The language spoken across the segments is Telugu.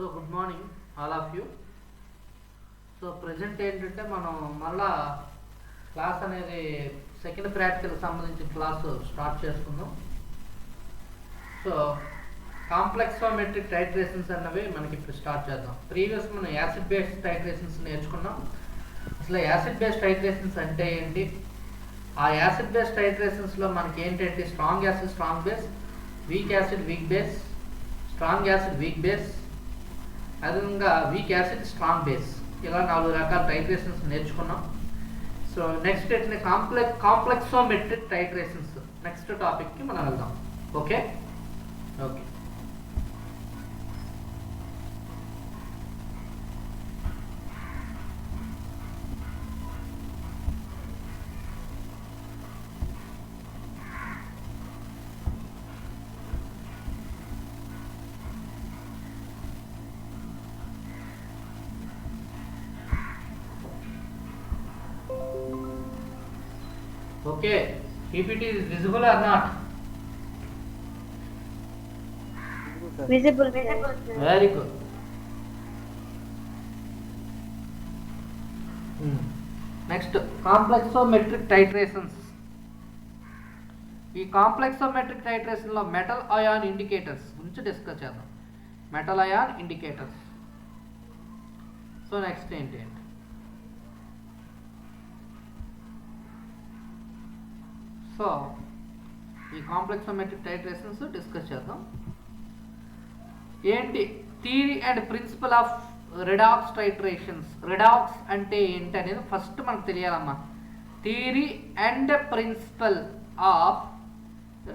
So good morning all of you. So present ఏంటంటే మనం మళ్ళా క్లాస్ అనేది సెకండ్ ప్రాక్టికల్ సంబంధించిన క్లాస్ స్టార్ట్ చేసుకుందాం. సో కాంప్లెక్సోమెట్రిక్ టైట్రేషన్స్ అన్నవి మనకి ఇప్పుడు స్టార్ట్ చేద్దాం. ప్రీవియస్ మనం యాసిడ్ బేస్డ్ టైట్రేషన్స్ నేర్చుకున్నాం. అసలు యాసిడ్ బేస్డ్ టైట్రేషన్స్ అంటే ఏంటి, ఆ యాసిడ్ బేస్డ్ టైట్రేషన్స్లో మనకి ఏంటంటే strong acid strong base, weak acid weak base, strong acid weak base, అదేవిధంగా వీక్ యాసిడ్ స్ట్రాంగ్ బేస్, ఇలా 4 రకాల టైట్రేషన్స్ నేర్చుకున్నాం. సో నెక్స్ట్ ఏంటంటే కాంప్లెక్సోమెట్రిక్ టైట్రేషన్స్ నెక్స్ట్ టాపిక్కి మనం వెళ్దాం. Okay okay Okay, PPT is visible or not? Visible. Very good. Next, complexometric titrations. ఈ కాంప్లెక్సోమెట్రిక్ టైట్రేషన్లో మెటల్ అయాన్ ఇండికేటర్స్ గురించి డిస్కస్ చేద్దాం. Metal ion indicators. So next ఏంటి, సో ఈ కాంప్లెక్సోమెట్రిక్ టైట్రేషన్స్ డిస్కస్ చేద్దాం. ఏంటి theory and principle of redox titrations. Redox అంటే ఏంటి అనేది ఫస్ట్ మనకు తెలియాలమ్మా. Theory and principle of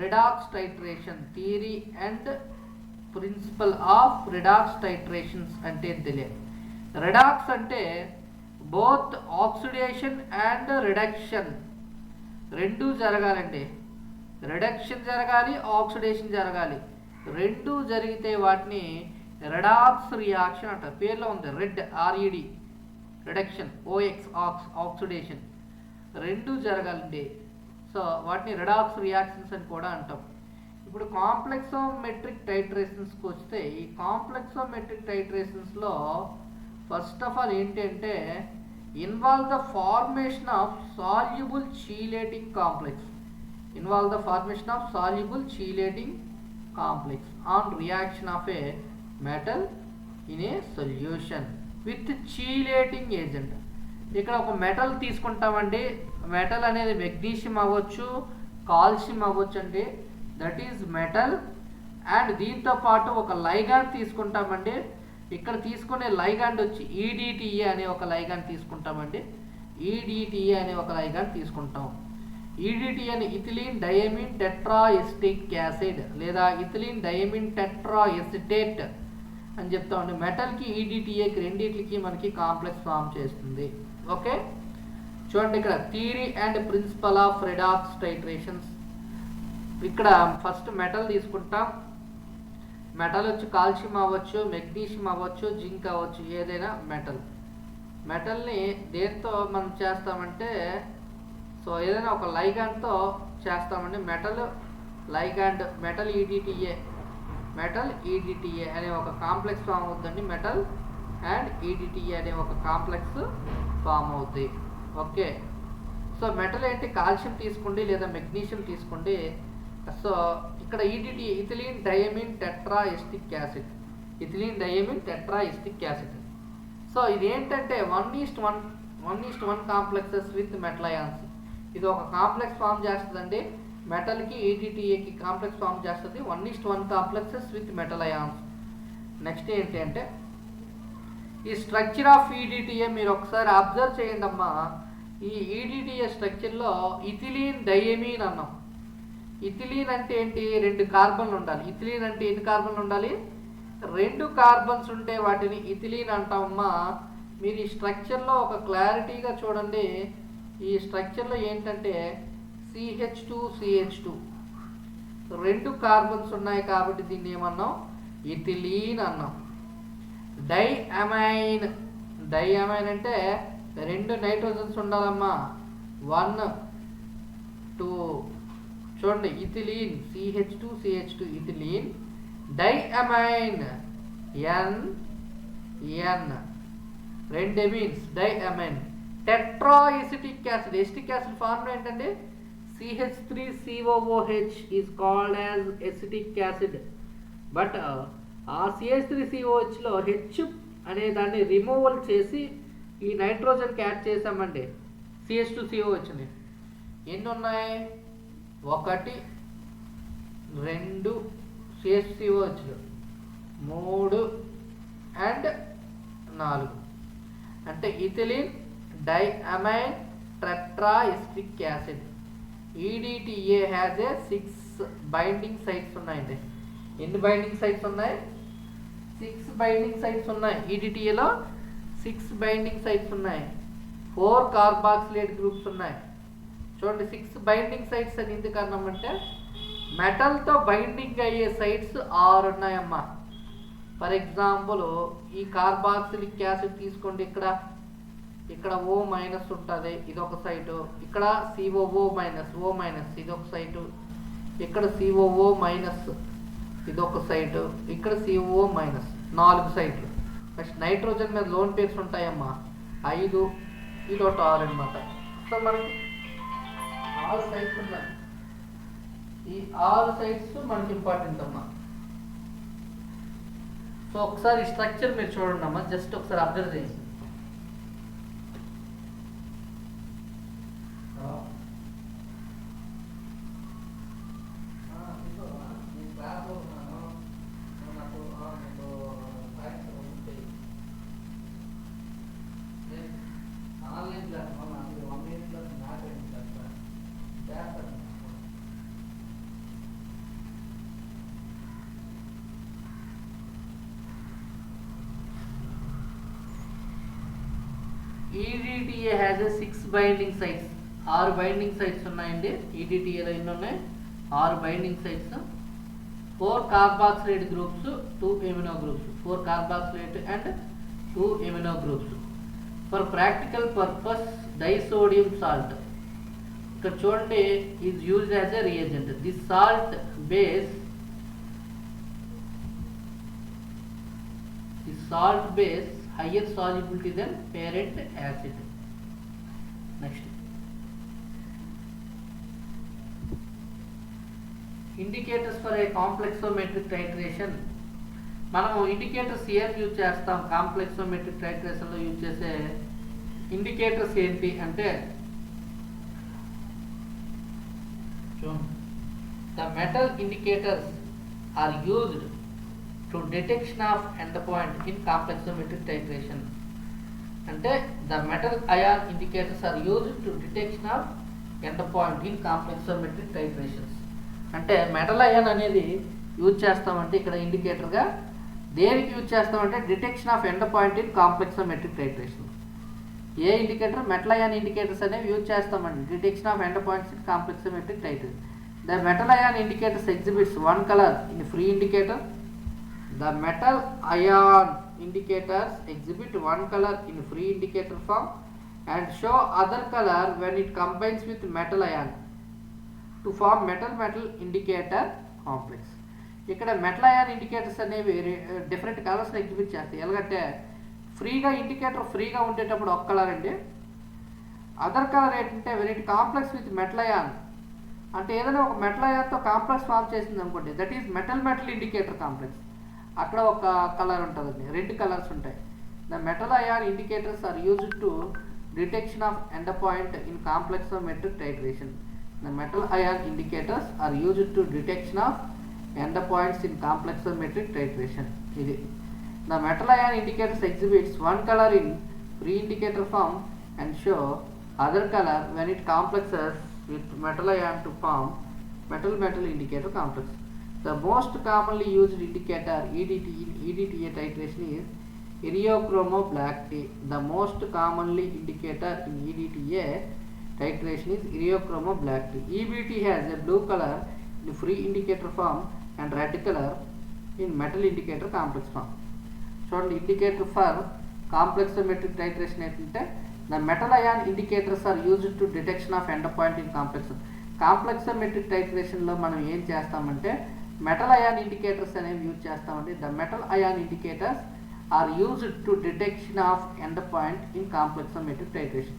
redox titration. Theory and principle of redox titrations అంటే తెలియాలి. రిడాక్స్ అంటే బోత్ ఆక్సిడేషన్ అండ్ రిడక్షన్ రెండూ జరగాలండి. రిడక్షన్ జరగాలి, ఆక్సిడేషన్ జరగాలి. రెండూ జరిగితే వాటిని రెడాక్స్ రియాక్షన్ అంటారు. పేర్లో ఉంది red, RED reduction, OX oxidation, రెండూ జరగాలండి. సో వాటిని రెడాక్స్ రియాక్షన్స్ అని కూడా అంటాం. ఇప్పుడు కాంప్లెక్సోమెట్రిక్ టైట్రేషన్స్కి వస్తే, ఈ కాంప్లెక్సోమెట్రిక్ టైట్రేషన్స్లో ఫస్ట్ ఆఫ్ ఆల్ ఏంటంటే involve the formation of soluble chelating complex. Involve the formation of soluble chelating complex on reaction of a metal in a solution with chelating agent. ఇక్కడ ఒక మెటల్ తీసుకుంటామండి. మెటల్ అనేది మెగ్నీషియం అవ్వచ్చు, కాల్షియం అవ్వచ్చు అండి. That is metal. అండ్ దీంతో పాటు ఒక లైగాండ్ తీసుకుంటామండి. ఇక్కడ తీసుకునే లైగాండ్ వచ్చి ఈడిటిఏ అనే ఒక లైగాండ్ తీసుకుంటామండి. ఈడిటిఏ అనే ఒక లైగాండ్ తీసుకుంటాం. ఈడిటిఏ అని ఇథిలీన్ డయమిన్ టెట్రాఎసిటిక్ యాసిడ్ లేదా ఇథిలీన్ డయమిన్ టెట్రాఎసిటేట్ అని చెప్తామండి. మెటల్కి ఈడిటిఏకి రెండింటికి మనకి కాంప్లెక్స్ ఫామ్ చేస్తుంది. ఓకే చూడండి, ఇక్కడ theory and principle of redox titrations. ఇక్కడ ఫస్ట్ మెటల్ తీసుకుంటాం. మెటల్ వచ్చి కాల్షియం అవ్వచ్చు, మెగ్నీషియం అవ్వచ్చు, జింక్ అవ్వచ్చు, ఏదైనా మెటల్. మెటల్ని దేంతో మనం చేస్తామంటే, సో ఏదైనా ఒక లైగాండ్తో చేస్తామండి. మెటల్ లైగాండ్ మెటల్ ఈడిటిఏ అనే ఒక కాంప్లెక్స్ ఫామ్ అవుతుందండి. మెటల్ అండ్ ఈడిటిఏ అనే ఒక కాంప్లెక్స్ ఫామ్ అవుతుంది. ఓకే, సో మెటల్ ఏంటి, కాల్షియం తీసుకోండి లేదా మెగ్నీషియం తీసుకోండి. సో ఇక్కడ EDT ethylene diamine tetraacetic acid, ethylene diamine tetraacetic acid. So ఇది ఏంటంటే 1:1 కాంప్లెక్సెస్ విత్ మెటల్ అయాన్స్. ఇది ఒక కాంప్లెక్స్ ఫామ్ చేస్తుందండి. మెటల్కి ఈడిటిఏకి కాంప్లెక్స్ ఫామ్ చేస్తుంది. 1:1 complexes with metal ions. Next ఏంటి అంటే ఈ స్ట్రక్చర్ ఆఫ్ ఈడిటిఏ మీరు ఒకసారి అబ్జర్వ్ చేయండి అమ్మా. ఈ ఈడిటిఏ స్ట్రక్చర్లో ఇథిలీన్ డయమిన్ అన్నాం. ఇథిలీన్ అంటే ఏంటి, 2 కార్బన్లు ఉండాలి. ఇథిలీన్ అంటే ఎన్ని కార్బన్లు ఉండాలి, 2 కార్బన్స్ ఉంటే వాటిని ఇథిలీన్ అంటామమ్మా. మీరు ఈ స్ట్రక్చర్లో ఒక క్లారిటీగా చూడండి. ఈ స్ట్రక్చర్లో ఏంటంటే CH2 2 కార్బన్స్ ఉన్నాయి కాబట్టి దీన్ని ఏమన్నాం, ఇథిలీన్ అన్నాం. డైఅమైన్ అంటే 2 నైట్రోజన్స్ ఉండాలమ్మా. 1 2 చూడండి, ethylene CH2 ethylene. Diamine N. రెండు amines diamine. Tetraacetic acid, acetic acid formula ఏంటంటే CH3COOH is called as acetic acid. But ఆ CH3COH లో హెచ్ అనే దాన్ని రిమూవల్ చేసి ఈ నైట్రోజన్కి యాడ్ చేసామండి CH2COHని. ఎన్ని ఉన్నాయి? 1 2 CH2COHలు, 3 అండ్ 4. అంటే ethylene diamine tetraacetic acid. EDTA has a 6 binding sites ఉన్నాయండి. ఎన్ని బైండింగ్ సైట్స్ ఉన్నాయి? 6 బైండింగ్ సైట్స్ ఉన్నాయి. EDTAలో 6 బైండింగ్ సైట్స్ ఉన్నాయి. 4 కార్బాక్సిలేట్ గ్రూప్స్ ఉన్నాయి. చూడండి, 6 బైండింగ్ సైట్స్ అని ఎందుకు అన్నామంటే మెటల్తో బైండింగ్ అయ్యే సైట్స్ 6 ఉన్నాయమ్మా. ఫర్ ఎగ్జాంపుల్ ఈ కార్బాక్సిలిక్ యాసిడ్ తీసుకోండి. ఇక్కడ O మైనస్ ఉంటుంది, ఇది ఒక సైటు. ఇక్కడ COO మైనస్, O మైనస్, ఇది ఒక సైటు. ఇక్కడ COO మైనస్, ఇది ఒక సైటు. ఇక్కడ COO మైనస్, 4 సైట్లు. నెక్స్ట్ నైట్రోజన్ మీద లోన్ పేర్స్ ఉంటాయమ్మా 5, ఇది ఒకటి 6 అనమాట. సో మనకి 6 సైట్స్ ఉన్నాయి. ఈ 6 సైట్స్ మనకి ఇంపార్టెంట్ అమ్మా. సో ఒకసారి స్ట్రక్చర్ మీరు చూడండి అమ్మా, జస్ట్ ఒకసారి అబ్జర్వ్ చేయండి. EDTA has a 6 binding sites. 6 binding sites ఉన్నాయండి. EDTAలో ఎన్ని ఉన్నాయి? 6 binding sites. 4 carboxylate groups, 2 amino groups. 4 carboxylate and 2 amino groups. For practical purpose, disodium salt. ఇక్కడ చూడండి, is used as a reagent. This salt base higher solubility than parent acid. Next, indicators for a complexometric titration. మనము ఇండికేటర్స్ ఏం యూజ్ చేస్తాం? కాంప్లెక్సోమెట్రిక్ టైట్రేషన్లో యూజ్ చేసే ఇండికేటర్స్ ఏంటి అంటే the metal indicators are used to detection of endpoint in complexometric titration. అంటే the metal ion indicators are used to detection of endpoint in complexometric titrations. అంటే మెటల్ అయాన్ అనేది యూజ్ చేస్తామంటే ఇక్కడ ఇండికేటర్గా దేనికి యూజ్ చేస్తామంటే detection of end point in complexometric titration. ఏ ఇండికేటర్? మెటల్ అయాన్ ఇండికేటర్స్ అనేవి యూజ్ చేస్తామండి detection of end points in complexometric titration. The metal ion indicators exhibits 1 colour in free indicator. The metal ion indicators exhibit 1 color in free indicator form and show other color when it combines with metal ion to form metal indicator complex. ఇక్కడ మెటల్ అయాన్ ఇండికేటర్స్ అనేవి డిఫరెంట్ కలర్స్ ఎగ్జిబిట్ చేస్తాయి. ఎలాగంటే ఫ్రీగా ఇండికేటర్ ఫ్రీగా ఉండేటప్పుడు ఒక కలర్ అండి. అదర్ కలర్ ఏంటంటే when it complex with metal ion, అంటే ఏదైనా ఒక మెటల్ అయాన్తో కాంప్లెక్స్ ఫామ్ చేసింది అనుకోండి, that is metal indicator complex. అక్కడ ఒక కలర్ ఉంటుందండి, 2 కలర్స్ ఉంటాయి. The metal ion indicators are used to detection of end point in complexometric titration. The metal ion indicators are used to detection of end points in complexometric titration. ఇది the metal ion indicators exhibits 1 colour in free indicator form and show other colour when it complexes with metal ion to form metal indicator complex. The most commonly used indicator EDTA titration is Iriochroma black tea. The most commonly indicator in EDTA titration is Iriochroma black tea. EBT has a blue color in free indicator form and red color in metal indicator complex form. So the indicator for complexometric titration ఏంటంటే the metal ion indicators are used to detection of end point in complexometric titration లో మనం ఏం చేస్తామంటే మెటల్ అయాన్ ఇండికేటర్స్ అనేవి యూజ్ చేస్తామండి. The metal ion indicators are used to detection of endpoint in complexometric titration.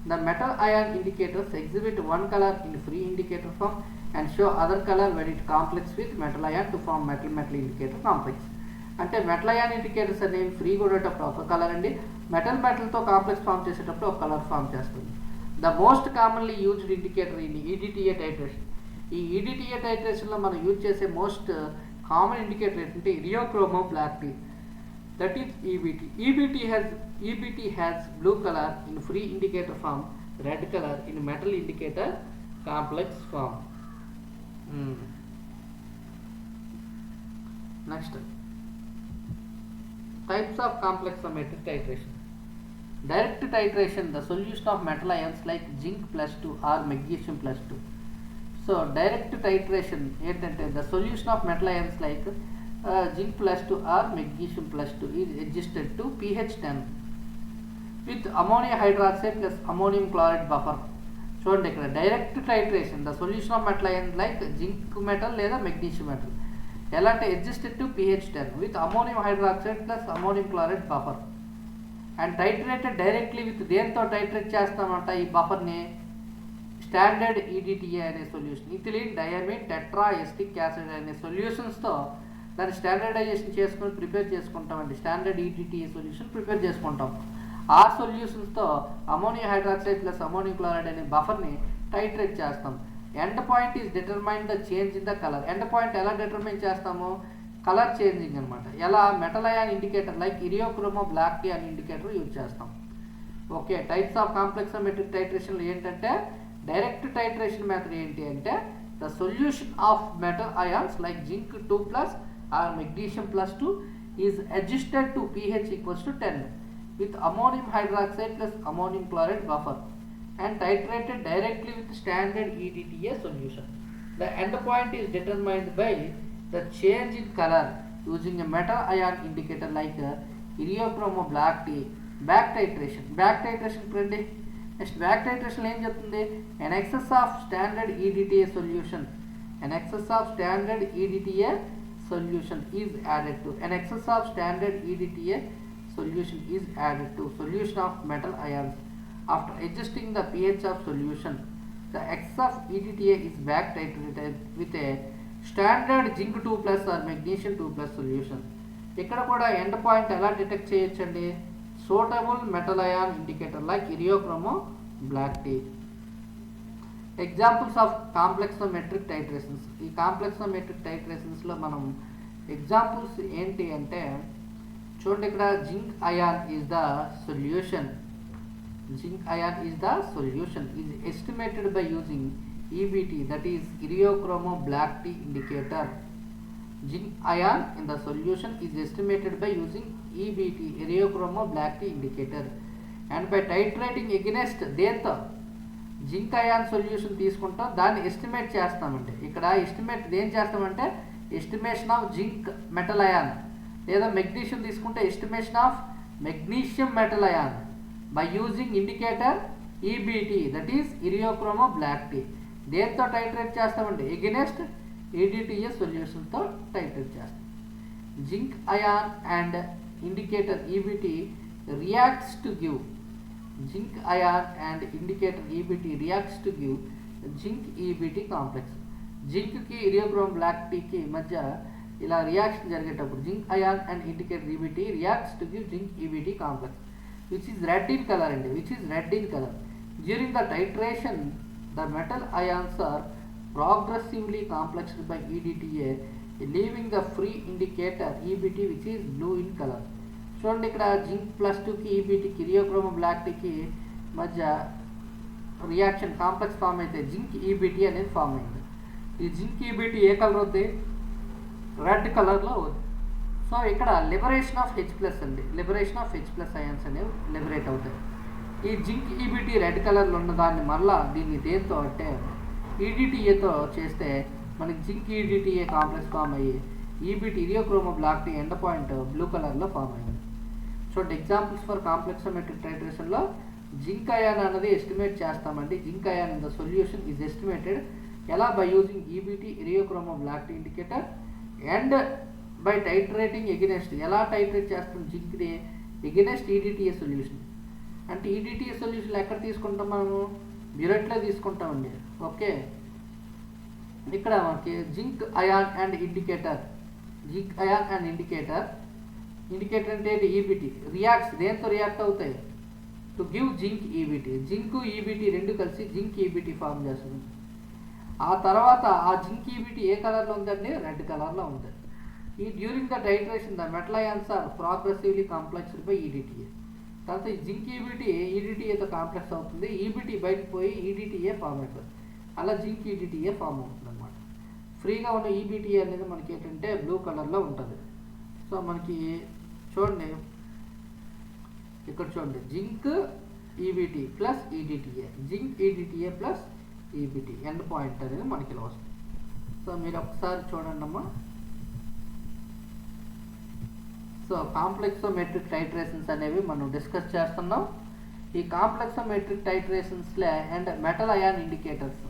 The metal ion indicators exhibit one color in free indicator form and show other color when it complex with metal ion to form metal metal indicator complex. అంటే మెటల్ అయాన్ ఇండికేటర్స్ అనేవి ఫ్రీగా ఉండేటప్పుడు ఒక కలర్ అండి, మెటల్ మెటల్తో కాంప్లెక్స్ ఫామ్ చేసేటప్పుడు ఒక కలర్ ఫామ్ చేస్తుంది. The most commonly used indicator in EDTA titration. ఈ ఈడిటిఏ టైట్రేషన్లో మనం యూజ్ చేసే మోస్ట్ కామన్ ఇండికేటర్ ఏంటంటే eriochrome black T, that is EBT. EBT has blue colour in free indicator form, red colour in metal indicator complex form. Next types of complexometric titration. Direct titration, the solution of metal ions like zinc +2 or magnesium +2. So direct titration ఏంటంటే the solution of metal ions like zinc +2 or magnesium +2 is adjusted to pH 10 with ammonia hydroxide plus ammonium chloride buffer. చూడండి ఇక్కడ direct titration, the solution of metal ion like zinc metal లేదా మెగ్నీషియం మెటల్ ఎలా అంటే adjusted to pH 10 with ammonium hydroxide plus ammonium chloride buffer and titrated directly with దేంతో టైట్రేట్ చేస్తామంట ఈ బఫర్ని, స్టాండర్డ్ ఈడిటిఏ అనే solution, ethylene diamine tetra acetic acid అనే సొల్యూషన్స్తో దాన్ని స్టాండర్డైజేషన్ చేసుకొని ప్రిపేర్ చేసుకుంటామండి. స్టాండర్డ్ ఈడిటిఏ సొల్యూషన్ ప్రిపేర్ చేసుకుంటాం. ఆ సొల్యూషన్స్తో ammonium hydroxide plus ammonium chloride అనే బఫర్ని టైట్రేట్ చేస్తాం. End point is determine the change in the colour. End point ఎలా డిటర్మైన్ చేస్తాము, కలర్ చేంజింగ్ అనమాట. ఎలా metal ion indicator like eriochrome black T అనే ఇండికేటర్ యూజ్ చేస్తాం. ఓకే, టైప్స్ ఆఫ్ కాంప్లెక్సోమెట్రిక్ టైట్రేషన్లు ఏంటంటే డైరెక్ట్ టైట్రేషన్ మెథడ్ ఏంటి అంటే the solution of metal ions like zinc 2+ or magnesium +2 is adjusted to pH = 10 with ammonium hydroxide plus ammonium chloride buffer and titrated directly with standard EDTA solution. The end point is determined by the change in color using a metal ion indicator like Iriochromo black tea. Back titration. Back titration friendly. Next back titration ఏం చెప్తుంది, an excess of standard EDTA solution. An excess of standard EDTA solution is added to. An excess of standard EDTA solution is added to solution of metal ions. After adjusting the pH of solution, the excess of EDTA is back titrated with a standard zinc 2+ or magnesium 2+ solution. ఇక్కడ కూడా ఎండ్ పాయింట్ ఎలా డిటెక్ట్ చేయొచ్చండి, suitable metal ion indicator like eriochrome black T. Examples of complexometric titrations. ఈ కాంప్లెక్సోమెట్రిక్ టైట్రేషన్స్లో మనం ఎగ్జాంపుల్స్ ఏంటి అంటే చూడండి, ఇక్కడ zinc ion is the solution. Zinc ion is the solution is estimated by using EBT, that is Iriochromo black tea indicator. Zinc ion in the solution is estimated by using EBT, Iriochromo black tea indicator, and by titrating against దేంతో జింక్ అయాన్ సొల్యూషన్ తీసుకుంటాం దాన్ని ఎస్టిమేట్ చేస్తామండి. ఇక్కడ ఎస్టిమేట్ ఏం చేస్తామంటే estimation of zinc metal ion, లేదా మెగ్నీషియం తీసుకుంటే estimation of magnesium metal ion by using indicator EBT, that is Iriochromo black tea. దేంతో టైట్రేట్ చేస్తామండి, ఎగెనెస్ట్ EDTA సొల్యూషన్తో టైట్రేట్ చేస్తాం. Zinc ion and indicator EBT reacts to give zinc ion and indicator EBT reacts to give zinc EBT complex. జింక్కి ఇరియోక్రోమ్ బ్లాక్ టీకి మధ్య ఇలా రియాక్షన్ జరిగేటప్పుడు zinc ion and indicator EBT reacts to give zinc EBT complex which is red in color and which is red in color. During the titration, the metal ions are progressively complexed by EDTA, leaving the free indicator EBT which is blue in color. చూడండి, ఇక్కడ జింక్ +2కి EBTకి ఇరియోక్రోమో బ్లాక్ టీకి మధ్య రియాక్షన్ కాంప్లెక్స్ ఫామ్ అయితే జింక్ EBT అనేది ఫామ్ అయింది. ఈ జింక్ EBT ఏ కలర్ అవుతుంది, రెడ్ కలర్లో అవుతుంది. సో ఇక్కడ లిబరేషన్ ఆఫ్ H+ అండి, లిబరేషన్ ఆఫ్ H+ అయాన్స్ అనేవి లిబరేట్ అవుతాయి. ఈ జింక్ EBT రెడ్ కలర్లో ఉన్న దాన్ని మళ్ళీ దీన్ని దేంతో అంటే EDTAతో చేస్తే మనకి జింక్ EDTA కాంప్లెక్స్ ఫామ్ అయ్యి EBT eriochrome black T end point blue కలర్లో ఫామ్ అయింది. చూడండి, ఎగ్జాంపుల్స్ ఫర్ కాంప్లెక్సోమెట్రిక్ టైట్రేషన్లో జింక్ అయాన్ అనేది ఎస్టిమేట్ చేస్తామండి. Zinc ion in the solution is estimated ఎలా, by using EBT eriochrome black T indicator and by titrating against. ఎలా టైట్రేట్ చేస్తాం జింక్ని? Against EDTA solution. అంటే ఈడిటిఏ సొల్యూషన్ ఎక్కడ తీసుకుంటాం మనము? బ్యూరెట్లో తీసుకుంటామండి. ఓకే, ఇక్కడ మనకి zinc ion and indicator. Zinc ion and indicator అంటే ఈబిటీ రియాక్ట్స్. దేంతో రియాక్ట్ అవుతాయి? To give zinc EBT. Zinc EBT రెండు కలిసి జింక్ ఈబిటీ ఫామ్ చేస్తుంది. ఆ తర్వాత ఆ జింక్ ఈబిటీ ఏ కలర్లో ఉందండి? రెడ్ కలర్లో ఉంది. ఈ during the titration the metal ions are progressively complexed by EDTA. తర్వాత ఈ జింక్ ఈబిటీ ఈడిటిఏతో కాంప్లెక్స్ అవుతుంది. ఈబిటీ బయటకు పోయి ఈడిటిఏ ఫామ్ అవుతుంది. అలా జింక్ ఈడిటిఏ ఫామ్ అవుతుంది అనమాట. ఫ్రీగా ఉన్న ఈబిటిఏ అనేది మనకి ఏంటంటే బ్లూ కలర్లో ఉంటుంది. సో మనకి చూడండి, ఇక్కడ చూడండి, zinc EBT plus EDTA, zinc EDTA plus EBT end point అనేది మనకి ఇలా వస్తుంది. సో మీరు ఒకసారి చూడండి అమ్మా. సో కాంప్లెక్సోమెట్రిక్ టైట్రేషన్స్ అనేవి మనం డిస్కస్ చేస్తున్నాం. ఈ కాంప్లెక్సోమెట్రిక్ టైట్రేషన్స్లే and metal ion indicators.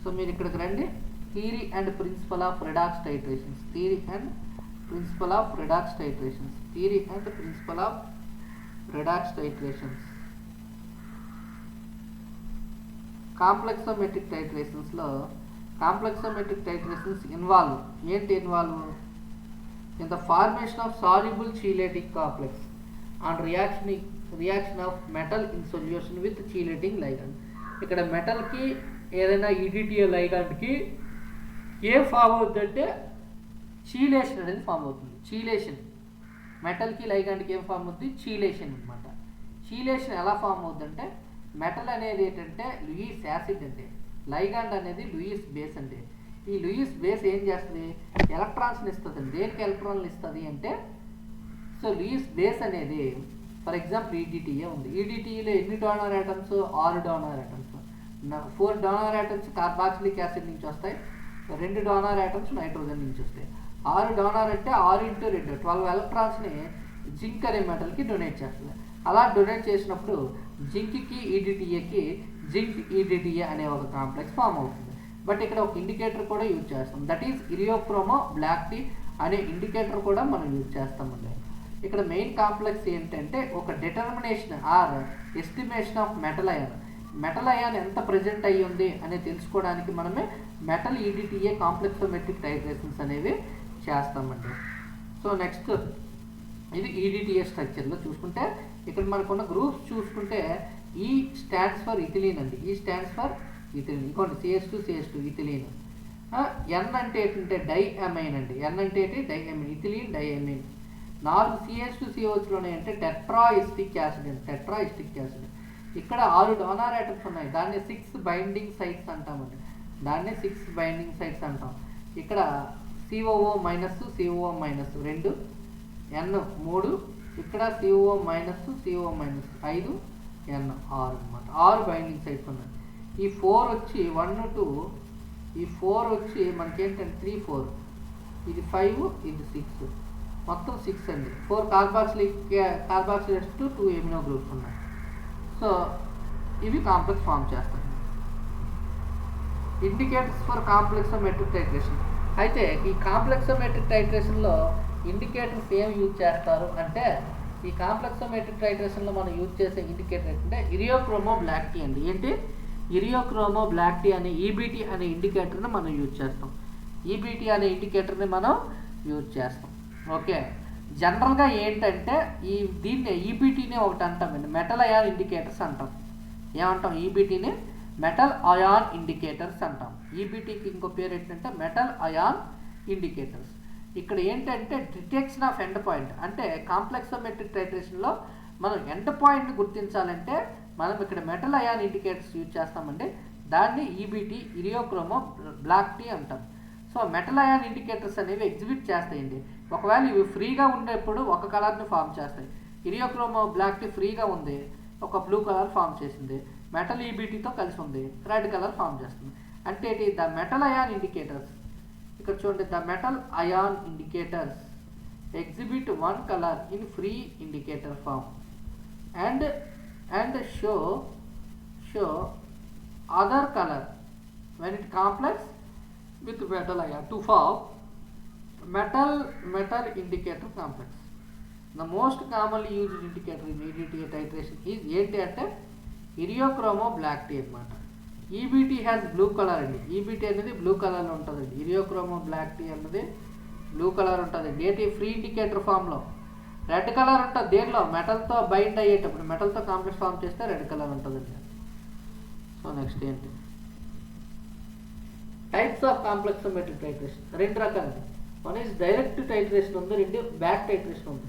So మీరు ఇక్కడికి రండి. Theory and principle of redox titrations. Theory and principle of redox titrations. Theory and principle of redox titrations. Complexometric టైట్రేషన్స్లో కాంప్లెక్సోమెట్రిక్ టైట్రేషన్స్ ఇన్వాల్వ్ ఏంటి? Involve in the formation of soluble chelating complex on reaction of metal in solution with chelating ligand. ఇక్కడ మెటల్కి ఏదైనా ఈడిటిఏ లైగాండ్కి ఏ ఫామ్ అవుతుందంటే చీలేషన్ అనేది ఫామ్ అవుతుంది. చీలేషన్ మెటల్కి లైగాండ్కి ఏం ఫామ్ అవుతుంది? చీలేషన్ అనమాట. చీలేషన్ ఎలా ఫామ్ అవుతుందంటే మెటల్ అనేది ఏంటంటే లూయిస్ యాసిడ్ అంటే, లైగాండ్ అనేది లూయిస్ బేస్ అంటే. ఈ లూయిస్ బేస్ ఏం చేస్తుంది? ఎలక్ట్రాన్స్ని ఇస్తుంది. దేనికి ఎలక్ట్రాన్లు ఇస్తుంది అంటే, సో లూయిస్ బేస్ అనేది ఫర్ ఎగ్జాంపుల్ ఈడిటిఏ ఉంది. ఈడిటిఏలో ఎన్ని donor items? 6 donor items. 4 donor items carboxylic acid నుంచి వస్తాయి, 2 డోనర్ ఐటమ్స్ నైట్రోజన్ నుంచి వస్తాయి. 6 డోనర్ అంటే 6 × 2 12 ఎలక్ట్రాన్స్ని జింక్ అనే మెటల్కి డొనేట్ చేస్తుంది. అలా డొనేట్ చేసినప్పుడు జింక్కి ఈడిటిఏకి జింక్ ఈడిటిఏ అనే ఒక కాంప్లెక్స్ ఫామ్ అవుతుంది. బట్ ఇక్కడ ఒక ఇండికేటర్ కూడా యూజ్ చేస్తాం, that is eriochrome black T అనే ఇండికేటర్ కూడా మనం యూజ్ చేస్తామండి. ఇక్కడ మెయిన్ కాంప్లెక్స్ ఏంటంటే ఒక determination or estimation of metal ion. Metal ion ఎంత ప్రజెంట్ అయ్యి ఉంది అనేది తెలుసుకోవడానికి మనమే మెటల్ ఈడిటిఏ కాంప్లెక్సోమెట్రిక్ టైట్రేషన్స్ అనేవి చేస్తామండి. సో నెక్స్ట్ ఇది ఈడిటిఏ స్ట్రక్చర్లో చూసుకుంటే ఇక్కడ మనకున్న గ్రూప్స్ చూసుకుంటే ఈ స్టాండ్స్ ఫర్ ఇథిలీన్ అండి. ఈ స్టాండ్స్ ఫర్ ఇథిలీన్. ఇంకోటి CH2 ఇథిలీన్. ఎన్ అంటే ఏంటంటే డైఅమైన్ అండి. ఎన్ అంటే ఏంటి? డైఅమైన్. ఇథిలీన్ డైఅమైన్. 4 CH2COHలోనే అంటే టెట్రాఎస్టిక్ యాసిడ్ అండి. టెట్రాఎస్టిక్ యాసిడ్. ఇక్కడ 6 డోనార్ ఐటమ్స్ ఉన్నాయి. దాన్ని 6 బైండింగ్ సైట్స్ అంటామండి. దాన్ని 6 బైండింగ్ సైట్స్ అంటాం. ఇక్కడ COO minus COO minus 2, N 3, ఇక్కడ COO minus COO minus 5, N 6 అనమాట. 6 బైండింగ్ సైట్స్ ఉన్నాయి. ఈ 4 వచ్చి 1 2, ఈ 4 వచ్చి మనకేంటంటే 3 4, ఇది 5, ఇది 6, మొత్తం 6 అండి. 4 కార్బాక్సిలేట్స్ 2 ఎమినో గ్రూప్స్ ఉన్నాయి. సో ఇవి కాంప్లెక్స్ ఫామ్ చేస్తాయి. Indicators for complexometric titration. అయితే ఈ కాంప్లెక్సోమెట్రిక్ టైట్రేషన్లో ఇండికేటర్స్ ఏం యూజ్ చేస్తారు అంటే, ఈ కాంప్లెక్సోమెట్రిక్ టైట్రేషన్లో మనం యూజ్ చేసే ఇండికేటర్ ఏంటంటే ఇరియోక్రోమో బ్లాక్ టీ అండి. ఏంటి? ఇరియోక్రోమో బ్లాక్ టీ అనే ఈబిటీ అనే ఇండికేటర్ని మనం యూజ్ చేస్తాం. ఈబిటీ అనే ఇండికేటర్ని మనం యూజ్ చేస్తాం. ఓకే, జనరల్గా ఏంటంటే దీన్ని ఈబిటీని ఒకటి అంటామండి, మెటల్ అయాన్ ఇండికేటర్స్ అంటాం. ఏమంటాం? ఈబిటీని మెటల్ అయాన్ ఇండికేటర్స్ అంటాం. ఈబిటీకి ఇంకో పేరు ఏంటంటే మెటల్ అయాన్ ఇండికేటర్స్. ఇక్కడ ఏంటంటే డిటెక్షన్ ఆఫ్ ఎండ్ పాయింట్. అంటే కాంప్లెక్సోమెట్రిక్ టైట్రేషన్లో మనం ఎండ్ పాయింట్ని గుర్తించాలంటే మనం ఇక్కడ మెటల్ అయాన్ ఇండికేటర్స్ యూజ్ చేస్తామండి. దాన్ని ఈబిటీ ఇరియోక్రోమో బ్లాక్ టీ అంటాం. సో మెటల్ అయాన్ ఇండికేటర్స్ అనేవి ఎగ్జిబిట్ చేస్తాయండి. ఒకవేళ ఇవి ఫ్రీగా ఉండేప్పుడు ఒక కలర్ని ఫామ్ చేస్తాయి. ఇరియోక్రోమో బ్లాక్ టీ ఫ్రీగా ఉంది, ఒక బ్లూ కలర్ ఫామ్ చేసింది. మెటల్ ఈబిటీతో కలిసి ఉంది, రెడ్ కలర్ ఫామ్ చేస్తుంది. అంటే ద మెటల్ అయాన్ ఇండికేటర్స్, ఇక్కడ చూడండి, the metal ion indicators exhibit one colour in free indicator form and show other color when it complex with metal ion to form metal indicator complex. The most commonly used indicator in EDTA titration is ఏంటి అంటే ఇరియోక్రోమో బ్లాక్ టీ అనమాట. ఈబీటీ హ్యాస్ బ్లూ కలర్ అండి. ఈబీటీ అనేది బ్లూ కలర్లో ఉంటుందండి. ఇరియోక్రోమో బ్లాక్ టీ అన్నది బ్లూ కలర్ ఉంటుందండి. ఏంటి ఫ్రీ ఇండికేటర్ ఫామ్లో. రెడ్ కలర్ ఉంటుంది దేనిలో మెటల్తో బైండ్ అయ్యేటప్పుడు, మెటల్తో కాంప్లెక్స్ ఫామ్ చేస్తే రెడ్ కలర్ ఉంటుందండి. సో నెక్స్ట్ ఏంటి టైప్స్ ఆఫ్ కాంప్లెక్సోమెట్రిక్ టైట్రేషన్. రెండు రకాలు. వన్ ఈజ్ డైరెక్ట్ టైట్రేషన్ ఉంది, రెండు బ్యాక్ టైట్రేషన్ ఉంది.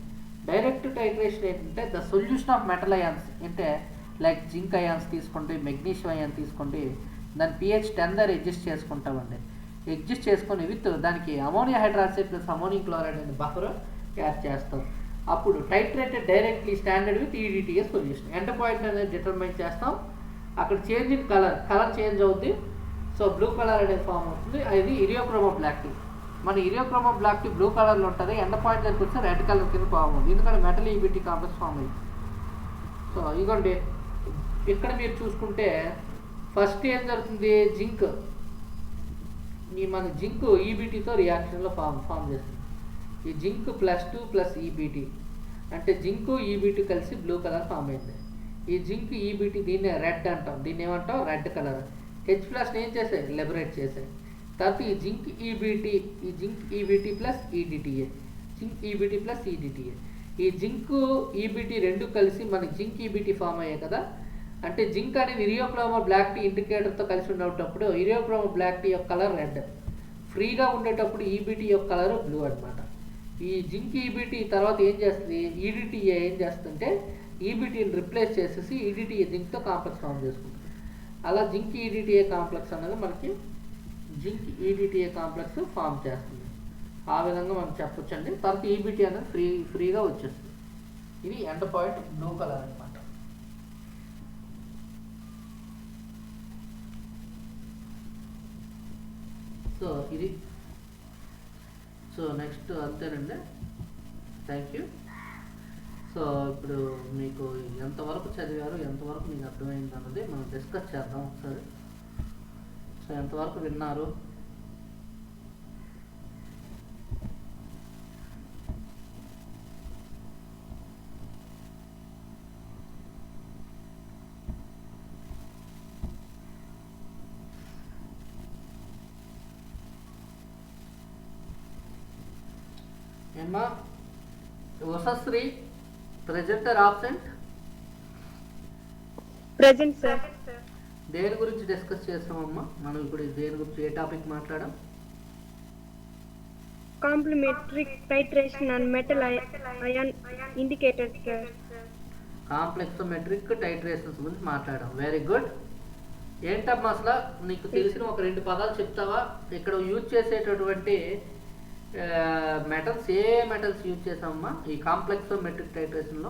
డైరెక్ట్ టైట్రేషన్ ఏంటంటే the solution of metal ions అంటే లైక్ జింక్ అయాన్స్ తీసుకోండి, మెగ్నీషియం అయాన్ తీసుకోండి, దాని pH 10 దగ్గర అడ్జస్ట్ చేసుకుంటామండి. అడ్జస్ట్ చేసుకొని విత్ దానికి ammonia hydroxide plus ammonium chloride అనే బఫర్ యాడ్ చేస్తాం. అప్పుడు titrated directly standard with EDTA solution. End point అనేది డిటర్మైన్ చేస్తాం. అక్కడ చేంజ్ ఇన్ కలర్ చేంజ్ అవుద్ది. సో బ్లూ కలర్ అనేది ఫామ్ అవుతుంది. అది ఇరియోక్రోమో బ్లాక్ టీ. మన ఇరియోక్రోమో బ్లాక్ టీ బ్లూ కలర్లో ఉంటుంది. ఎండ్ పాయింట్ దగ్గరికి వస్తే రెడ్ కలర్ కింద ఫామ్ అవుతుంది, ఎందుకంటే మెటల్ ఈబీటీ కాంప్లెక్స్ ఫామ్ అయ్యింది. సో ఇదిగోండి ఇక్కడ మీరు చూసుకుంటే ఫస్ట్ ఏం జరుగుతుంది, జింక్ మన జింక్ ఈబీటీతో రియాక్షన్లో ఫామ్ చేస్తుంది. ఈ జింక్ +2 ప్లస్ ఈబీటీ అంటే జింక్ ఈబీటీ కలిసి బ్లూ కలర్ ఫామ్ అయింది. ఈ జింక్ ఈబీటీ దీన్ని రెడ్ అంటాం. దీన్ని ఏమంటాం రెడ్ కలర్. H+ ఏం చేసాయి లిబరేట్ చేసాయి. తర్వాత ఈ zinc EBT plus EDTA, zinc EBT plus EDTA. ఈ జింక్ ఈబీటీ రెండు కలిసి మనకి జింక్ ఈబీటీ ఫామ్ అయ్యాయి కదా. అంటే జింక్ అనేది ఇరియోక్రోమో బ్లాక్ టీ ఇండికేటర్తో కలిసి ఉండేటప్పుడు ఇరియోక్రోమో బ్లాక్ టీ యొక్క కలర్ రెడ్, ఫ్రీగా ఉండేటప్పుడు ఈబీటీ యొక్క కలర్ బ్లూ అనమాట. ఈ జింక్ ఈబీటీ తర్వాత ఏం చేస్తుంది, ఈడిటిఏ ఏం చేస్తుంటే ఈబీటీని రిప్లేస్ చేసేసి ఈడిటిఏ జింక్తో కాంప్లెక్స్ ఫామ్ చేసుకుంటుంది. అలా జింక్ ఈడిటిఏ కాంప్లెక్స్ అనేది మనకి జింక్ ఈడిటిఏ కాంప్లెక్స్ ఫామ్ చేస్తుంది. ఆ విధంగా మనం చెప్పొచ్చండి. తర్వాత ఈబీటీ అనేది ఫ్రీగా వచ్చేస్తుంది. ఇది ఎండ్ పాయింట్ బ్లూ కలర్ అనమాట. సో ఇది నెక్స్ట్ అంతేనండి. Thank you. సో ఇప్పుడు మీకు ఎంతవరకు చదివారు, ఎంతవరకు మీకు అర్థమైంది అన్నది మనం డిస్కస్ చేద్దాం ఒకసారి. సో ఎంతవరకు విన్నారు, ఏమ్మా Vasashri present or absent? Present sir. దేని గురించి డిస్కస్ చేస్తామమ్మా మనం ఇప్పుడు? దేని గురించి ఏ టాపిక్ మాట్లాడాం? Complimentary titration and metal ion indicators sir. Complexometric titrations గురించి మాట్లాడాం. Very good. ఏంటమ్మా అసలు నీకు తెలిసిన ఒక 2 పదాలు చెప్తావా? ఇక్కడ యూజ్ చేసేటటువంటి మెటల్స్ ఏ మెటల్స్ యూజ్ చేసామమ్మా ఈ కాంప్లెక్సోమెట్రిక్ టైట్రేషన్లో?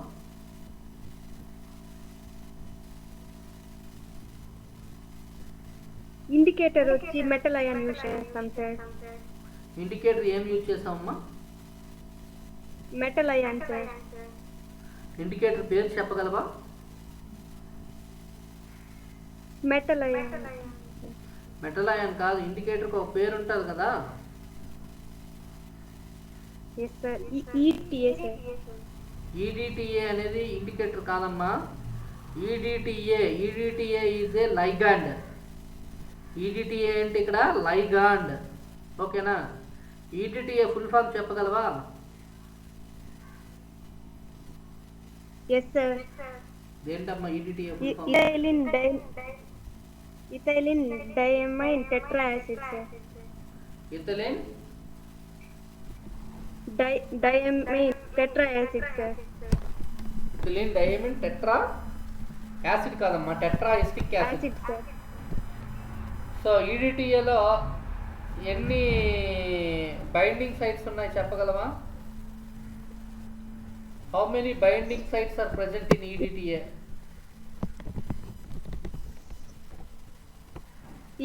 ఇండికేటర్ వచ్చి మెటల్ అయాన్ యూజ్ చేస్తాం సార్. ఇండికేటర్ ఏం యూజ్ చేసామమ్మా? Metal ion sir. ఇండికేటర్ పేరు చెప్పగలవా? Metal ion. మెటల్ అయాన్ కాదు, ఇండికేటర్కి ఒక పేరు ఉంటుంది కదా. Yes sir. EDTA sir. EDTA అనేది ఇండికేటర్ కాదమ్మా. EDTA is a ligand. EDTA అంటే ఇక్కడ లైగాండ్. ఓకేనా? ఈడిటిఏ ఫుల్ ఫామ్ చెప్పగలవా? Yes sir. ఏంటమ్మా EDTA full form? Ethylene diamine tetra acid sir. Ethylene diamine tetra acid sir. Ethylene diamine tetra acid కాదమ్మా, tetra acetic acid sir. So ఈడిటిఏలో ఎన్ని బైండింగ్ సైట్స్ ఉన్నాయి చెప్పగలవా? How many binding sites are present in EDTA?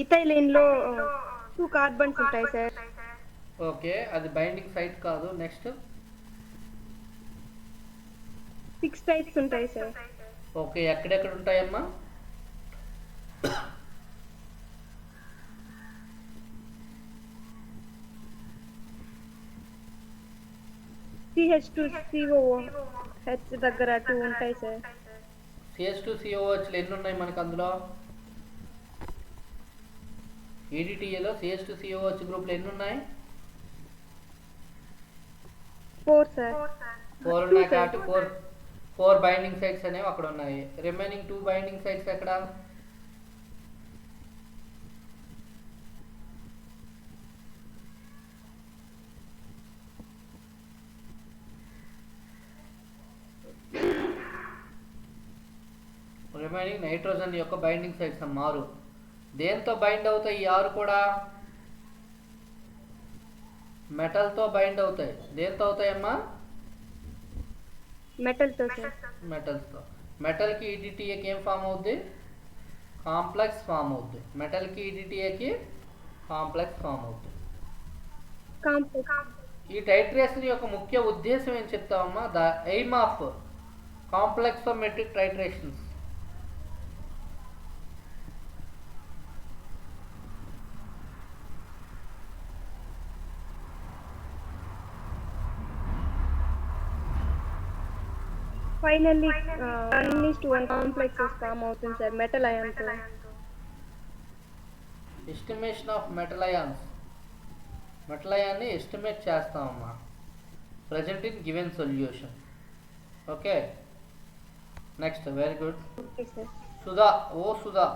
Ethylene లో 2 కార్బన్స్ ఉంటాయి సార్. ఓకే, అది బైండింగ్ సైట్ కాదు. నెక్స్ట్ 6 టైప్స్ ఉంటాయి సార్. ఓకే, ఎక్కడెక్కడ ఉంటాయమ్మా? CH2CO హెచ్ దగ్గర 2 ఉంటాయి సార్. CH2COHలు ఎన్ని ఉన్నాయి మనకు అందులో? EDTAలో CH2COH గ్రూప్లు ఎన్ని ఉన్నాయి? 4 సార్. 4 ఉన్నాయి కాబట్టి 4 బైండింగ్ సైట్స్ అనేవి అక్కడ ఉన్నాయి. రిమైనింగ్ 2 బైండింగ్ సైట్స్ ఎక్కడ? రిమైనింగ్ నైట్రోజన్ యొక్క బైండింగ్ సైట్స్ మారు. దేంతో బైండ్ అవుతాయి ఈ 6 కూడా? మెటల్తో బైండ్ అవుతాయి. దేంతో అవుతాయమ్మా? మెటల్తో సార్. మెటల్స్తో. మెటల్కి ఈడిటిఏకి ఏం ఫామ్ అవుద్ది? కాంప్లెక్స్ ఫామ్ అవుద్ది. మెటల్కి ఈడిటిఏకి కాంప్లెక్స్ ఫామ్ అవుద్ది. ఈ టైట్రేషన్ యొక్క ముఖ్య ఉద్దేశం ఏం చెప్తామమ్మా? The aim of complexometric titrations. Finally 1:1 complexes form అవుతుంది సార్ మెటల్ అయాన్తో. Estimation of metal ions. Metal అయాన్ని ఎస్టిమేట్ చేస్తామమ్మా present in given solution. Okay next. Very good. Okay sir. Sudha. Sudha.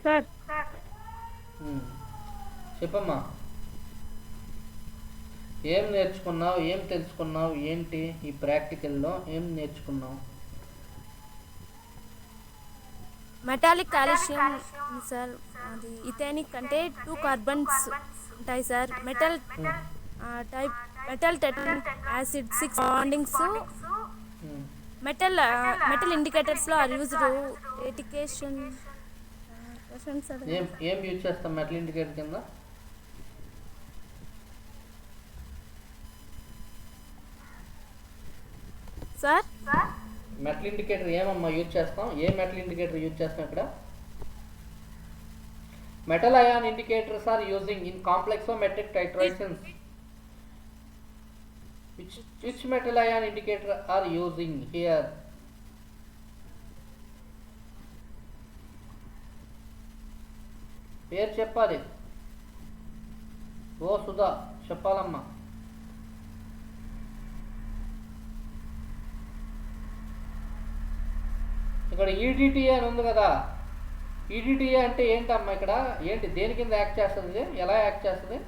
Sir చెప్పమ్మా. ఏం నేర్చుకున్నావు? ఏం తెలుసుకున్నావు? ఏంటి ఈ ప్రాక్టికల్లో ఏం నేర్చుకున్నావు? Metallic calcium sir. అది ఇథెనిక్ అంటే 2 కార్బన్స్ ఉంటాయి sir. Metal type metal acid 6 bondings. Metal ఇండికేటర్స్లో ఆర్ యూజ్డ్ ఎటికేషన్. ఏం యూజ్ చేస్తాం మెటల్ ఇండికేటర్ కింద? సార్ మెటల్ ఇండికేటర్ ఏమమ్మా యూజ్ చేస్తాం? ఏ మెటల్ ఇండికేటర్ యూజ్ చేస్తాం ఇక్కడ? Metal ion indicators are using in complexometric titrations. Which metal ion indicator are using here? పేరు చెప్పాలి. సుధా చెప్పాలమ్మా. ఇక్కడ ఈడిటిఏ అని ఉంది కదా. ఈడిటిఏ అంటే ఏంటమ్మా? ఇక్కడ ఏంటి? దేని కింద యాక్ట్ చేస్తుంది? ఎలా యాక్ట్ చేస్తుంది?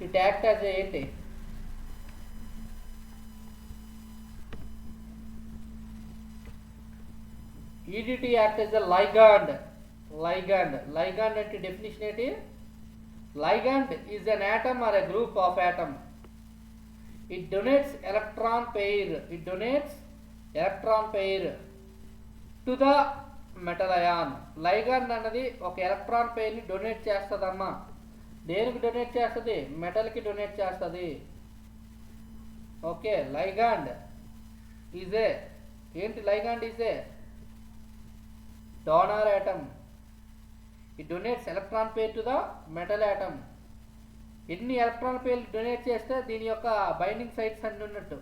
ఇట్ యాక్ట్ యాజ్ ఏంటి? EDT act as a ligand. Ligand అంటే డెఫినిషన్ ఏంటి? Ligand is an atom or a group of atom. It donates electron pair to the metal ion. Ligand అన్నది ఒక ఎలక్ట్రాన్ పెయిర్ ని డొనేట్ చేస్తుందమ్మా. దేనికి డొనేట్ చేస్తుంది? మెటల్కి డొనేట్ చేస్తుంది. ఓకే. లైగాండ్ ఈజ్ ఏ ఏంటి? Ligand is a donor atom. It donates electron pair to the metal atom. ఎన్ని ఎలక్ట్రాన్ పేర్లు డొనేట్ చేస్తే దీని యొక్క బైండింగ్ సైట్స్ అన్ని ఉన్నట్టు.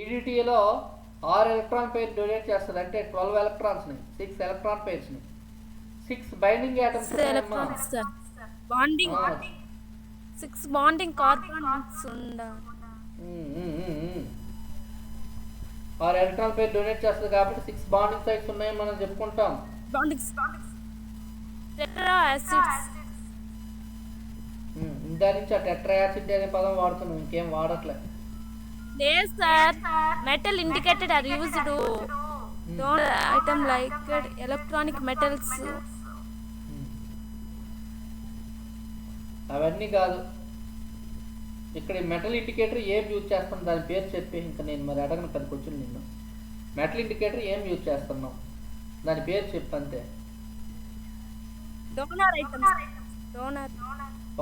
ఈడిటిఏలో 6 ఎలక్ట్రాన్ పేర్ డొనేట్ చేస్తుంది. అంటే 12 ఎలక్ట్రాన్స్ని, 6 ఎలక్ట్రాన్ పేర్స్ని, 6 బైండింగ్ ఆటమ్స్. 6 బాండింగ్ కార్బన్స్ ఉందా? 6 ఎలక్ట్రాన్ పేర్ డొనేట్ చేస్తుంది కాబట్టి 6 బాండింగ్ సైట్స్ ఉన్నాయని మనం చెప్పుకుంటాం. Tetra acids. దాని నుంచి ఆ టెట్రా యాసిడ్ అనే పదం వాడుతున్నాం, ఇంకేం వాడట్లే. లేదు sir. Metal indicated are used donor item like electronic metals. అవన్నీ కాదు. ఇక్కడ మెటల్ ఇండికేటర్ ఏం యూజ్ చేస్తాం దాని పేరు చెప్పి. ఇంకా నేను మరి అడగను 10 క్వశ్చన్లు నిన్ను. మెటల్ ఇండికేటర్ ఏం యూజ్ చేస్తున్నాం దాని పేరు చెప్పు అంతే. Donor items. డోనర్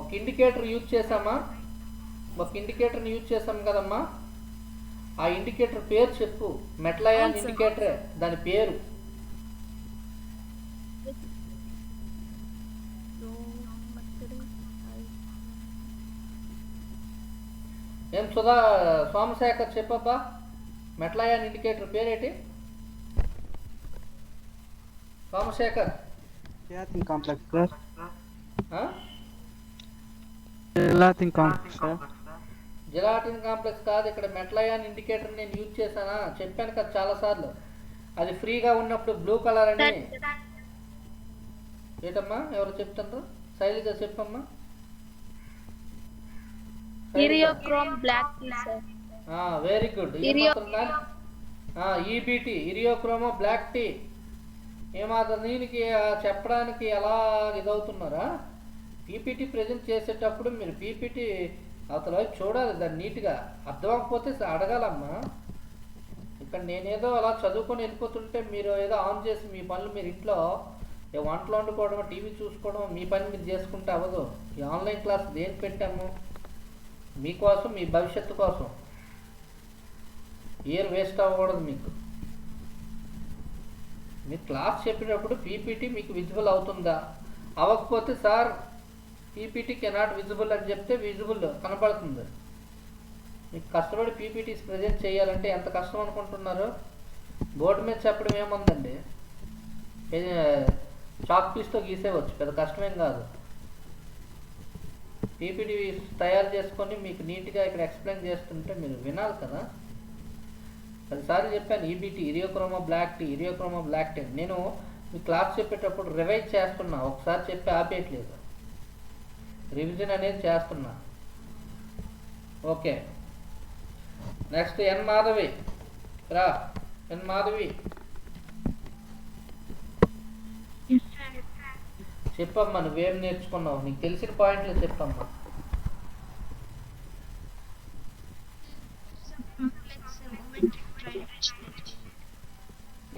ఒక ఇండికేటర్ యూజ్ చేసామా? ఒక ఇండికేటర్ని యూజ్ చేసాం కదమ్మా. ఆ ఇండికేటర్ పేరు చెప్పు. మెటల్ అయాన్ ఇండికేటరే దాని పేరు. ఏం సోమశేఖర్ చెప్పబ్బా, మెట్లయాన్ ఇండికేటర్ పేరేటి? సోమశేఖర్. Gelatin complex, sir. ఆ? Gelatin complex, sir. Gelatin complex కాదు, ఇక్కడ మెట్లయాన్ ఇండికేటర్ నేను యూజ్ చేశానా, చెప్పాను కదా చాలాసార్లు. అది ఫ్రీగా ఉన్నప్పుడు బ్లూ కలర్ అని. ఏంటమ్మా ఎవరు చెప్తారు? శైలజ చెప్పమ్మా. Eriochrome black T sir. Very good. EBT eriochrome black T. ఏమాత్రం దీనికి చెప్పడానికి ఎలా ఇదవుతున్నారా? పీపీటీ ప్రజెంట్ చేసేటప్పుడు మీరు పీపీటీ అవతల వైపు చూడాలి, దాన్ని నీట్గా. అర్థం అవ్వకపోతే అడగాలమ్మా. ఇక్కడ నేనేదో అలా చదువుకొని వెళ్ళిపోతుంటే మీరు ఏదో ఆన్ చేసి మీ పనులు మీరు ఇంట్లో వంటలు వండుకోవడం, టీవీ చూసుకోవడం, మీ పని మీరు చేసుకుంటే అవ్వదు. ఈ ఆన్లైన్ క్లాస్ దేనికి పెట్టాము? మీకోసం, మీ భవిష్యత్తు కోసం. ఇయర్ వేస్ట్ అవ్వకూడదు మీకు. మీరు క్లాస్ చెప్పినప్పుడు పీపీటీ మీకు విజిబుల్ అవుతుందా? అవ్వకపోతే సార్ పీపీటీ కెనాట్ విజిబుల్ అని చెప్తే విజిబుల్ కనపడుతుంది. మీకు కష్టపడి పీపీటీస్ ప్రజెంట్ చేయాలంటే ఎంత కష్టం అనుకుంటున్నారు? బోర్డు మీద చెప్పడం ఏముందండి, చాక్ పీస్తో గీసేవచ్చు, పెద్ద కష్టమేం కాదు. పీపీటీ తయారు చేసుకొని మీకు నీట్గా ఇక్కడ ఎక్స్ప్లెయిన్ చేస్తుంటే మీరు వినాలి కదా. 10 సార్లు చెప్పాను EBT eriochrome black T, eriochrome black T. నేను మీ క్లాస్ చెప్పేటప్పుడు రివైజ్ చేస్తున్నా, ఒకసారి చెప్పి ఆపేయట్లేదు, రివిజన్ అనేది చేస్తున్నా. ఓకే, నెక్స్ట్ ఎన్ మాధవి రా. ఎన్ మాధవి చెప్పమ్మా, నువ్వేం నేర్చుకున్నావు? నీకు తెలిసిన పాయింట్లు చెప్పమ్మా.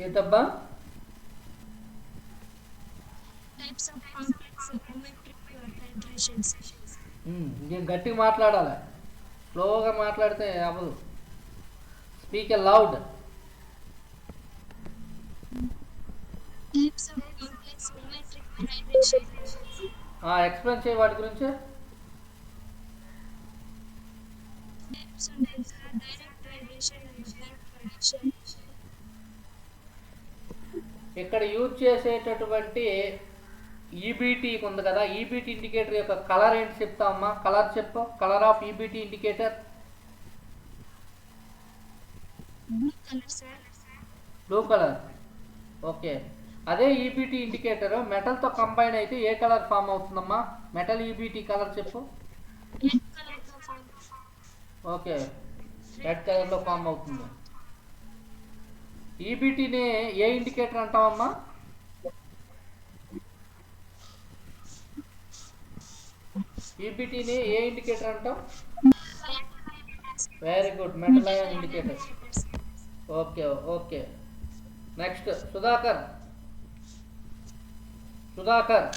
ఏంటబ్బా? ఇంకేం గట్టిగా మాట్లాడాలి, స్లోగా మాట్లాడితే అవ్వదు. Speak a loud. ఎక్స్ప్లెయిన్ చేయ వాటి గురించి. ఇక్కడ యూజ్ చేసేటటువంటి ఈబీటీ ఉంది కదా, ఈబీటీ ఇండికేటర్ యొక్క కలర్ ఏంటి చెప్తామమ్మా? కలర్ చెప్పు. Colour of EBT indicator blue colour. Okay, అదే ఈబీటీ ఇండికేటర్ మెటల్తో కంబైన్ అయితే ఏ కలర్ ఫామ్ అవుతుందమ్మా? మెటల్ ఈబీటీ కలర్ చెప్పు. ఓకే, రెడ్ కలర్లో ఫామ్ అవుతుంది. ఈబీటీని ఏ ఇండికేటర్ అంటామమ్మా? ఈబీటీని ఏ ఇండికేటర్ అంటాం? Very good, metal ion indicator. Okay okay, next Sudhakar. Sudhakar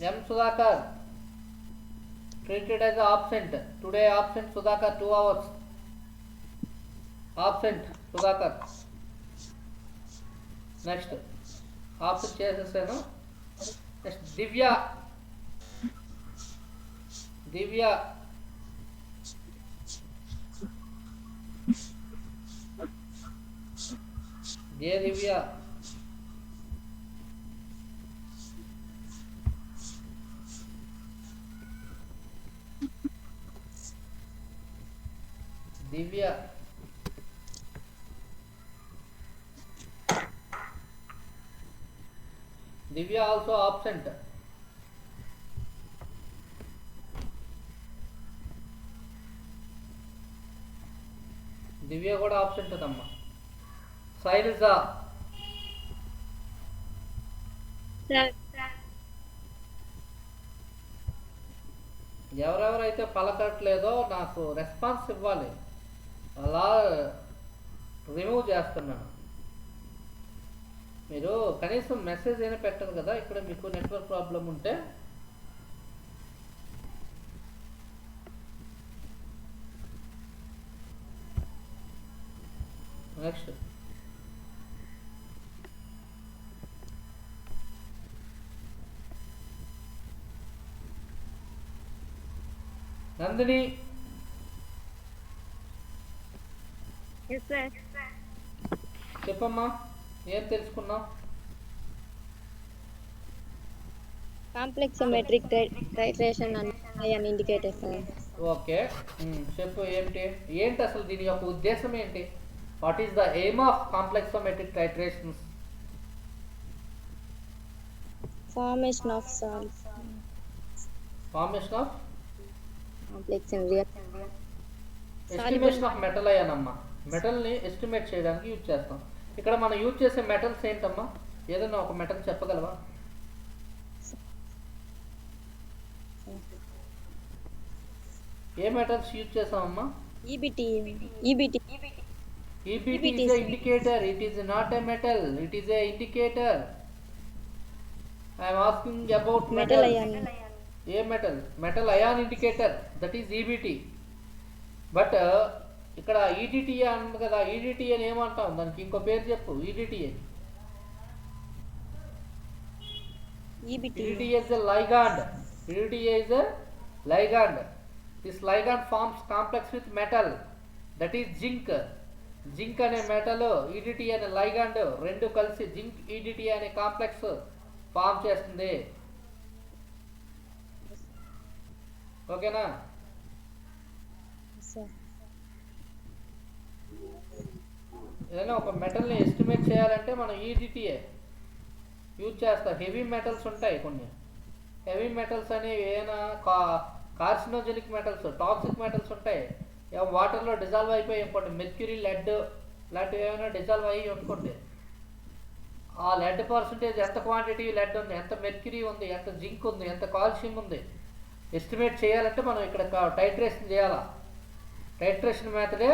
M Sudhakar treated as absent. Today absent Sudhakar 2 hours. Absent Sudhakar. Next absent చేసేసాను. నెక్స్ట్ దివ్య. దివ్య దివ్య దివ్య దివ్య ఆల్సో ఆబ్సెంట్. దివ్య కూడా ఆబ్సెంట్ అమ్మా. శైలజ ఎవరెవరైతే పలకట్లేదో నాకు రెస్పాన్స్ ఇవ్వాలి, అలా రిమూవ్ చేస్తున్నాను. మీరు కనీసం మెసేజ్ అయినా పెట్టదు కదా, ఇక్కడ మీకు నెట్వర్క్ ప్రాబ్లం ఉంటే. Next Nandini yes sir. చెప్పమ్మా, ఏం తెలుసుకున్నావు? Complexometric titration and indicator sir. Okay, చెప్పు ఏంటి అసలు దీని యొక్క ఉద్దేశం ఏంటి? What is the aim of complexometric titrations? Formation of salt formation of complex and estimation of metal ion అమ్మా. మెటల్ని ఎస్టిమేట్ చేయడానికి యూజ్ చేస్తాం. ఇక్కడ మనం యూజ్ చేసే మెటల్స్ ఏంటమ్మా? ఏదైనా ఒక మెటల్ చెప్పగలవా? ఏ మెటల్స్ యూజ్ చేసామమ్మా? EBT EBT is a indicator. It is not a metal. It is a indicator. I am asking about metal metals. Ion. ఏ మెటల్? Metal ion indicator, that is EBT. But ఇక్కడ EDTA అన్నది కదా, EDTA అని ఏమంటాం? దానికి ఇంకో పేరు చెప్పు. EDTA is a ligand. EDTA is a ligand. This ligand forms complex with metal, that is zinc. Zinc అనే మెటల్, ఈడిటీ అనే లైగాండ్ రెండు కలిసి జింక్ ఈడిటీ అనే కాంప్లెక్స్ ఫామ్ చేస్తుంది. ఓకేనా? ఏదైనా ఒక మెటల్ని ఎస్టిమేట్ చేయాలంటే మనం ఈడిటీఏ యూజ్ చేస్తాం. హెవీ మెటల్స్ ఉంటాయి కొన్ని. హెవీ మెటల్స్ అనేవి ఏదైనా కార్సినోజెనిక్ మెటల్స్, టాక్సిక్ మెటల్స్ ఉంటాయి. వాటర్లో డిజాల్వ్ అయిపోయి అనుకోండి, మెర్క్యూరీ, లెడ్ లాంటివి ఏమైనా డిజాల్వ్ అయ్యి అనుకోండి, ఆ లెడ్ పర్సంటేజ్ ఎంత క్వాంటిటీ లెడ్ ఉంది, ఎంత మెర్క్యూరీ ఉంది, ఎంత జింక్ ఉంది, ఎంత కాల్షియం ఉంది ఎస్టిమేట్ చేయాలంటే మనం ఇక్కడ టైట్రేషన్ చేయాలా. టైట్రేషన్ మెథడే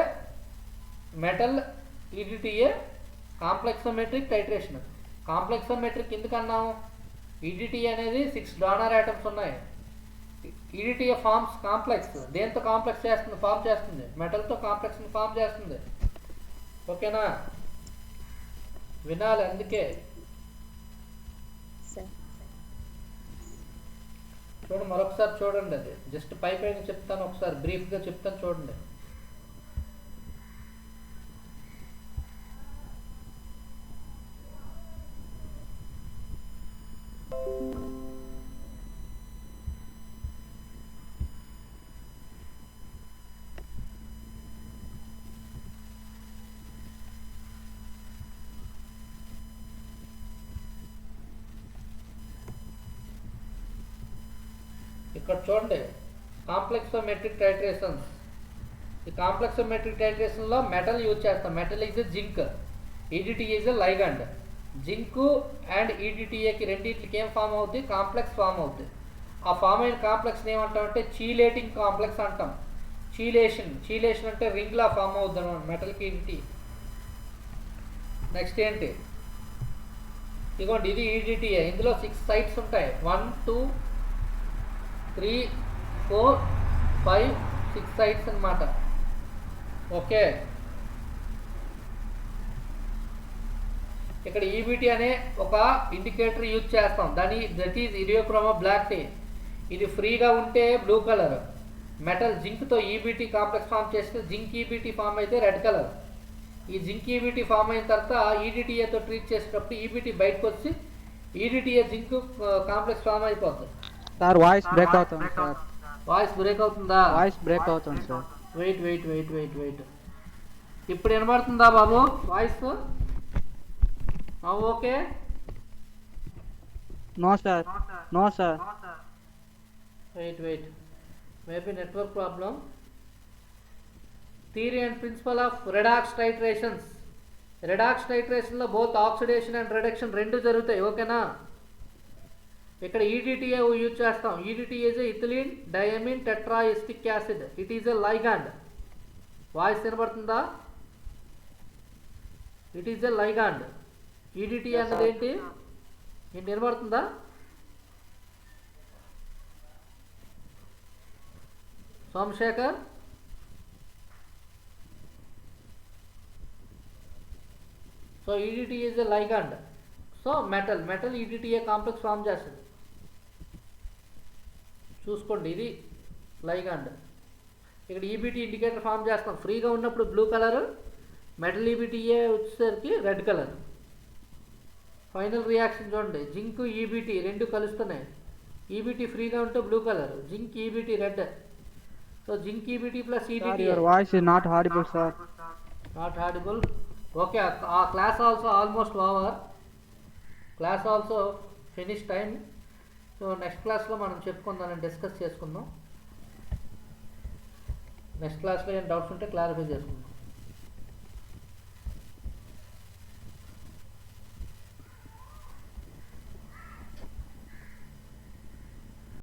metal EDTA complexometric titration. Complexometric ఎందుకు అన్నాము? ఈడిటీ అనేది 6 డోనర్ ఐటమ్స్ ఉన్నాయి. EDTA forms complex. దేంతో కాంప్లెక్స్ చేస్తుంది? ఫామ్ చేస్తుంది. మెటల్తో కాంప్లెక్స్ని ఫామ్ చేస్తుంది. ఓకేనా? వినాలి అందుకే. చూడండి, మరొకసారి చూడండి. అది జస్ట్ పైన చెప్తాను, ఒకసారి బ్రీఫ్గా చెప్తాను చూడండి. ఇక్కడ చూడండి, కాంప్లెక్సోమెట్రిక్ టైట్రేషన్స్. ఈ కాంప్లెక్సోమెట్రిక్ టైట్రేషన్లో మెటల్ యూజ్ చేస్తాం. Metal is a zinc, EDTA is a ligand. Zinc and ఈడిటీఏకి రెండింటికి ఏం ఫామ్ అవుతుంది? కాంప్లెక్స్ ఫామ్ అవుతుంది. ఆ ఫామ్ అయిన కాంప్లెక్స్ని ఏమంటాం అంటే చీలేటింగ్ కాంప్లెక్స్ అంటాం. చీలేషన్ అంటే రింగ్లా ఫామ్ అవుతుంది అనమాట మెటల్కి ఈడిటీ. నెక్స్ట్ ఏంటి? ఇదిగోండి, ఇది ఈడిటీఏ. ఇందులో 6 సైట్స్ ఉంటాయి. 1 2 3 4 5 6 సైట్స్ అన్నమాట. ఓకే, ఇక్కడ ఈబిటీ అనే ఒక ఇండికేటర్ యూజ్ చేస్తాం. That is eriochrome black T. ఇది ఫ్రీగా ఉంటే బ్లూ కలర్. మెటల్ జింక్తో ఈబిటీ కాంప్లెక్స్ ఫామ్ చేస్తే జింక్ ఈబిటీ ఫామ్ అయితే రెడ్ కలర్. ఈ జింక్ ఈబిటీ ఫామ్ అయిన తర్వాత ఈడిటీఏతో ట్రీట్ చేసేటప్పుడు ఈబిటీ బయటకు వచ్చి ఈడిటీఏ జింక్ కాంప్లెక్స్ ఫామ్ అయిపోతుంది. సార్ వాయిస్ బ్రేక్ అవుతుంది సార్. వాయిస్ బ్రేక్ అవుతుందా? వాయిస్ బ్రేక్ అవుతుంది సార్. వెయిట్. ఇప్పుడు వినబడుతుందా బాబు voice? Okay. No sir. Wait. Maybe network problem. Theory and principle of redox titrations. Redox టైట్రేషన్లో బోత్ ఆక్సిడేషన్ అండ్ రిడక్షన్ రెండు జరుగుతాయి. ఓకేనా? ఇక్కడ ఈడిటీఏ యూజ్ చేస్తాం. EDTA is ethylene diamine tetraacetic acid. It is a ligand. Voice వినబడుతుందా? It is a ligand. EDTA అన్నది ఏంటి? మీకు వినబడుతుందా? Somashekar, so EDTA is a ligand. So metal EDTA complex form చేస్తుంది. చూసుకోండి, ఇది లైగాండ్. ఇక్కడ ఈబీటీ ఇండికేటర్ ఫామ్ చేస్తాం. ఫ్రీగా ఉన్నప్పుడు బ్లూ కలర్, మెటల్ ఈబీటీఏ వచ్చేసరికి రెడ్ కలర్. ఫైనల్ రియాక్షన్ చూడండి, జింక్ ఈబీటీ రెండు కలుస్తున్నాయి. ఈబీటీ ఫ్రీగా ఉంటే blue colour, zinc EBT red. So zinc EBT plus Sir, EBT your voice is not audible, sir. Not audible. Okay, ఆ class also almost over. Class also finish time. So next క్లాస్లో మనం చెప్పుకుందాం, డిస్కస్ చేసుకుందాం. నెక్స్ట్ క్లాస్లో ఏం డౌట్స్ ఉంటే క్లారిఫై చేసుకుందాం.